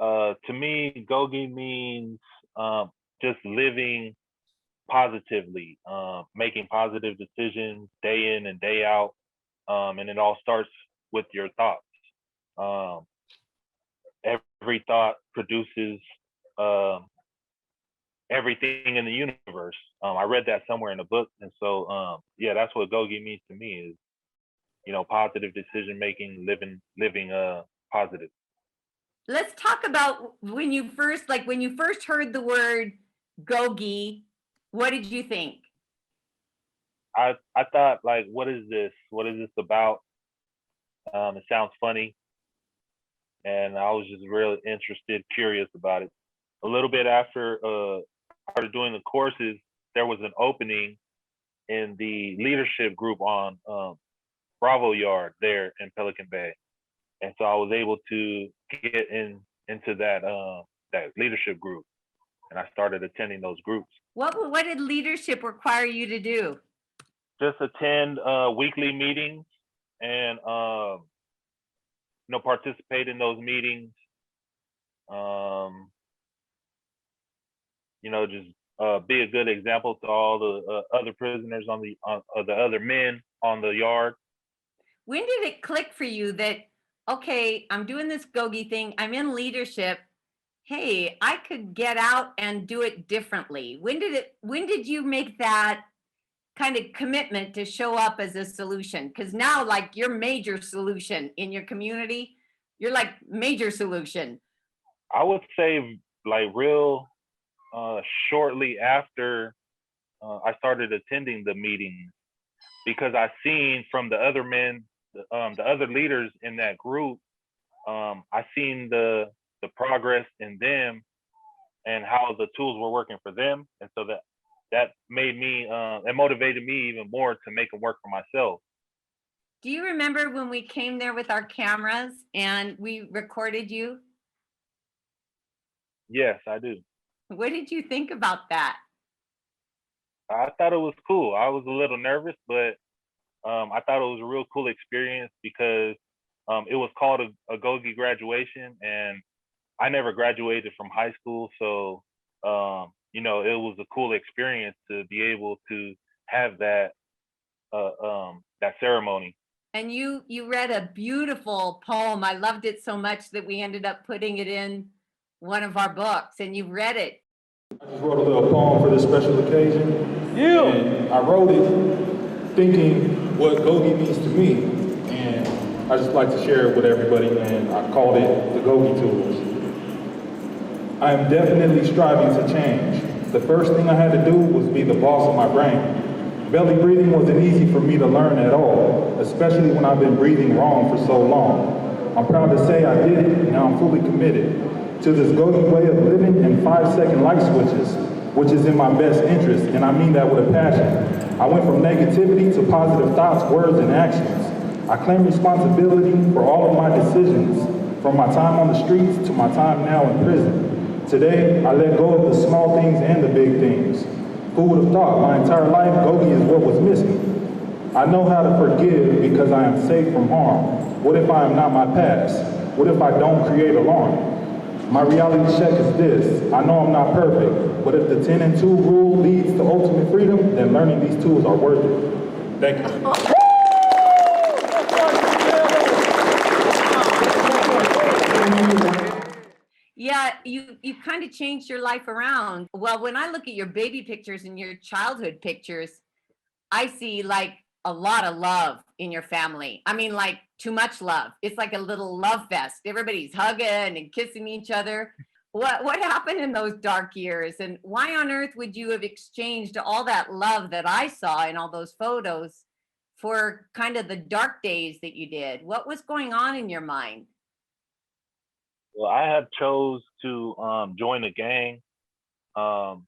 To me, GOGI means just living positively, making positive decisions day in and day out, and it all starts with your thoughts. Um, every thought produces um, everything in the universe. I read that somewhere in a book, and so yeah, that's what GOGI means to me is positive decision making, living positive. Let's talk about when you first heard the word Gogi, what did you think? I thought like, what is this? What is this about? It sounds funny, and I was just really interested, curious about it. A little bit after I started doing the courses, there was an opening in the leadership group on Bravo Yard there in Pelican Bay, and so I was able to get into that leadership group, and I started attending those groups. What did leadership require you to do? Just attend weekly meetings and participate in those meetings. Um, just be a good example to all the other prisoners the other men on the yard. When did it click for you that, okay, I'm doing this Gogi thing, I'm in leadership, hey, I could get out and do it differently? When did you make that kind of commitment to show up as a solution? Because now, like, you're major solution in your community, you're like major solution. I would say like real shortly after I started attending the meetings, because I seen from the other men, the other leaders in that group, I seen the progress in them and how the tools were working for them, and so that made me it motivated me even more to make them work for myself. Do you remember when we came there with our cameras and we recorded you? Yes, I do. What did you think about that? I thought it was cool. I was a little nervous, but I thought it was a real cool experience because it was called a GOGI graduation, and I never graduated from high school, so it was a cool experience to be able to have that ceremony. And you read a beautiful poem. I loved it so much that we ended up putting it in one of our books, and you read it. I just wrote a little poem for this special occasion. Yeah. And I wrote it thinking what GOGI means to me. And I just like to share it with everybody, and I called it the GOGI Tools. I am definitely striving to change. The first thing I had to do was be the boss of my brain. Belly breathing wasn't easy for me to learn at all, especially when I've been breathing wrong for so long. I'm proud to say I did it, and now I'm fully committed to this GOGI way of living and 5-second light switches, which is in my best interest, and I mean that with a passion. I went from negativity to positive thoughts, words, and actions. I claim responsibility for all of my decisions, from my time on the streets to my time now in prison. Today, I let go of the small things and the big things. Who would have thought my entire life GOGI is what was missing? I know how to forgive because I am safe from harm. What if I am not my past? What if I don't create alarm? My reality check is this: I know I'm not perfect, but if the 10 and 2 rule leads to ultimate freedom, then learning these tools are worth it. Thank you. Yeah, you kind of changed your life around. Well, when I look at your baby pictures and your childhood pictures, I see like a lot of love in your family. I mean, like too much love. It's like a little love fest. Everybody's hugging and kissing each other. What happened in those dark years, and why on earth would you have exchanged all that love that I saw in all those photos for kind of the dark days that you did? What was going on in your mind? Well, I had chose to join a gang um,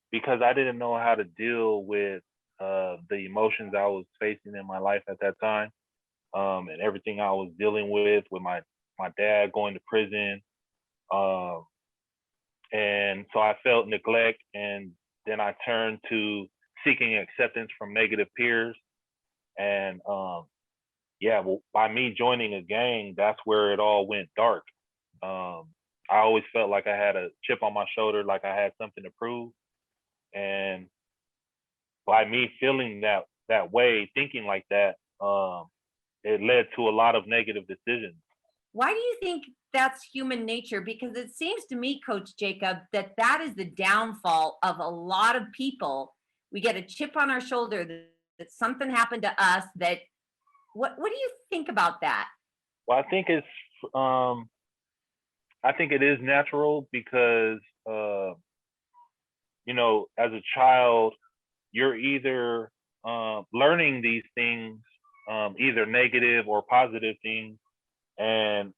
because I didn't know how to deal with the emotions I was facing in my life at that time, and everything I was dealing with my dad going to prison, um, and so I felt neglect, and then I turned to seeking acceptance from negative peers, and yeah, well, by me joining a gang, that's where it all went dark. Um, I always felt like I had a chip on my shoulder, like I had something to prove. And by me feeling that way, thinking like that, it led to a lot of negative decisions. Why do you think that's human nature? Because it seems to me, Coach Jacob, that that is the downfall of a lot of people. We get a chip on our shoulder that something happened to us. That what do you think about that? Well, um, I think it is natural because, as a child, you're either learning these things, either negative or positive things, and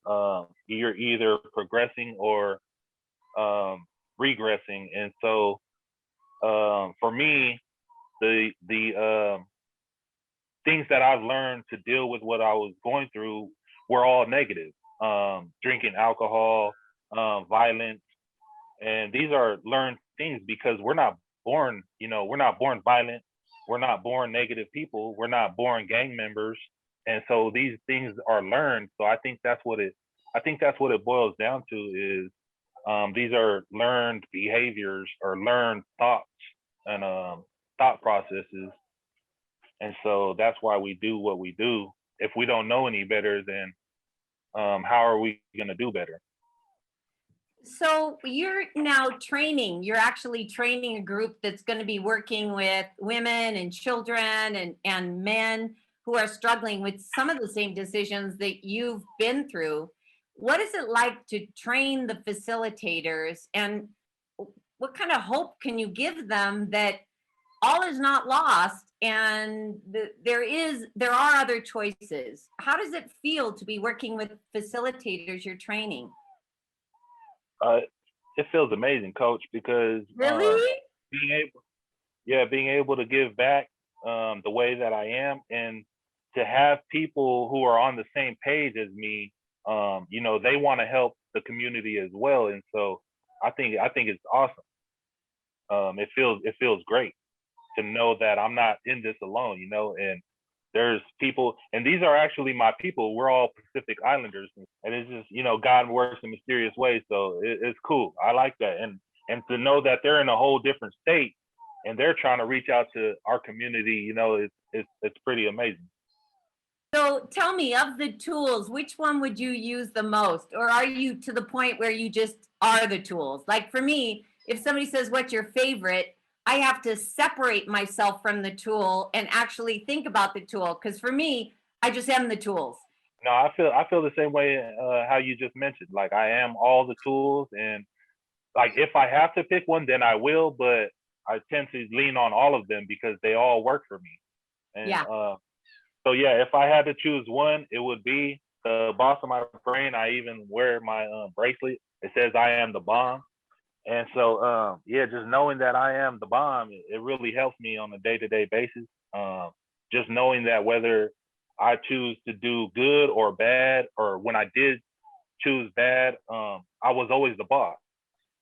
you're either progressing or regressing. And so, for me, the things that I've learned to deal with what I was going through were all negative. Drinking alcohol, violence, and these are learned things because we're not born violent, we're not born negative people, we're not born gang members, and so these things are learned. So I think that's what it boils down to is these are learned behaviors or learned thoughts and thought processes, and so that's why we do what we do. If we don't know any better, then how are we going to do better? So you're now training, you're actually training a group that's going to be working with women and children and men who are struggling with some of the same decisions that you've been through. What is it like to train the facilitators, and what kind of hope can you give them that all is not lost and there are other choices? How does it feel to be working with facilitators you're training? Uh, it feels amazing, Coach, because Really? being able, yeah, being able to give back the way that I am, and to have people who are on the same page as me, they want to help the community as well, and so I think it's awesome. It feels great to know that I'm not in this alone, and there's people, and these are actually my people. We're all Pacific Islanders, and it's just, God works in mysterious ways. So it's cool. I like that, and to know that they're in a whole different state and they're trying to reach out to our community, it's pretty amazing. So tell me, of the tools, which one would you use the most? Or are you to the point where you just are the tools? Like for me, if somebody says, what's your favorite? I have to separate myself from the tool and actually think about the tool. Because for me, I just am the tools. No, I feel the same way how you just mentioned. Like I am all the tools, and like if I have to pick one, then I will. But I tend to lean on all of them because they all work for me. And Yeah. so yeah, if I had to choose one, it would be the boss of my brain. I even wear my bracelet. It says I am the bomb. And so yeah, just knowing that I am the bomb, it really helps me on a day-to-day basis. Um, just knowing that whether I choose to do good or bad, or when I did choose bad, I was always the boss.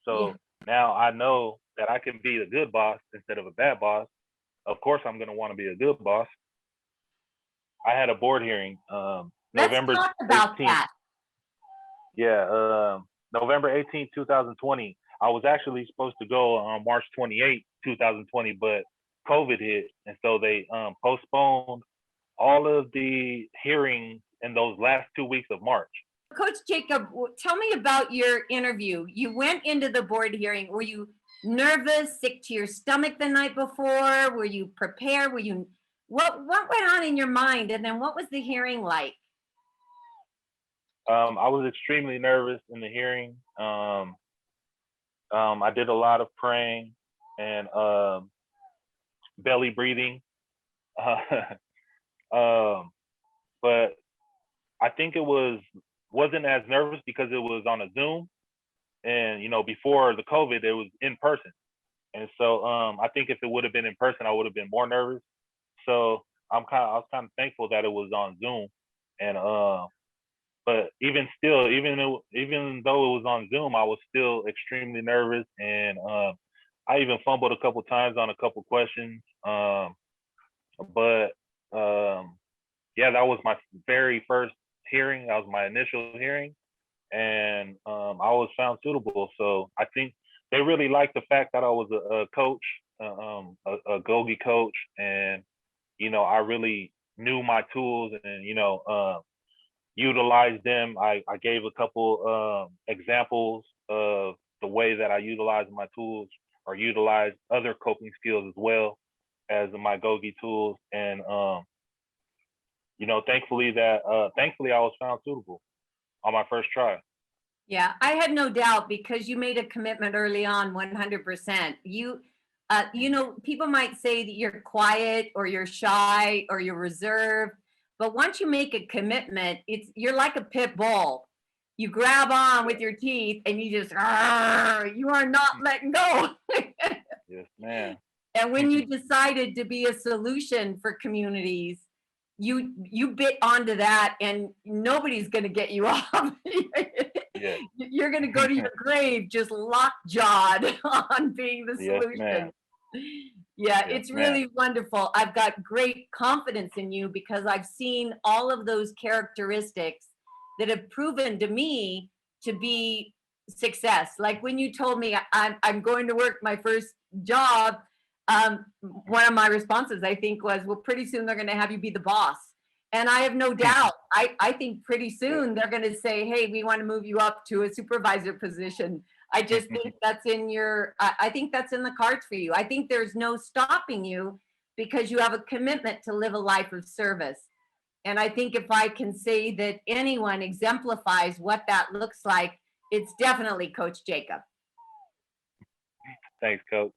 Yeah. So now I know that I can be a good boss instead of a bad boss. Of course, I'm going to want to be a good boss. I had a board hearing Let's November talk about 18th. that. Yeah, November 18th, 2020. I was actually supposed to go on March 28th, 2020, but COVID hit. And so they postponed all of the hearings in those last 2 weeks of March. Coach Jacob, tell me about your interview. You went into the board hearing. Were you nervous, sick to your stomach the night before? Were you prepared? What went on in your mind? And then what was the hearing like? I was extremely nervous in the hearing. I did a lot of praying and belly breathing. um, but I think wasn't as nervous because it was on a Zoom, and before the COVID, it was in person, and so I think if it would have been in person, I would have been more nervous. So I was kind of thankful that it was on Zoom, and but even still, even though it was on Zoom, I was still extremely nervous, and I even fumbled a couple times on a couple questions. But yeah, that was my very first hearing. That was my initial hearing, and I was found suitable. So I think they really liked the fact that I was a coach, a GOGI coach, and I really knew my tools and utilized them. I gave a couple examples of the way that I utilize my tools or utilize other coping skills as well as my GOGI tools. And thankfully I was found suitable on my first try. Yeah, I had no doubt because you made a commitment early on, 100%. People might say that you're quiet or you're shy or you're reserved, but once you make a commitment, you're like a pit bull. You grab on with your teeth and you just, you are not letting go. Yes, ma'am. And when you decided to be a solution for communities, you bit onto that, and nobody's going to get you off. Yes. You're going to go to your grave just lockjawed on being the Yes, solution. ma'am. Yeah, Yes, it's ma'am. really wonderful. I've got great confidence in you because I've seen all of those characteristics that have proven to me to be success. Like when you told me I'm going to work my first job, one of my responses I think was, well, pretty soon they're going to have you be the boss. And I have no doubt, I think pretty soon they're going to say, hey, we want to move you up to a supervisor position. I just think that's I think that's in the cards for you. I think there's no stopping you because you have a commitment to live a life of service. And I think if I can say that anyone exemplifies what that looks like, it's definitely Coach Jacob. Thanks, Coach.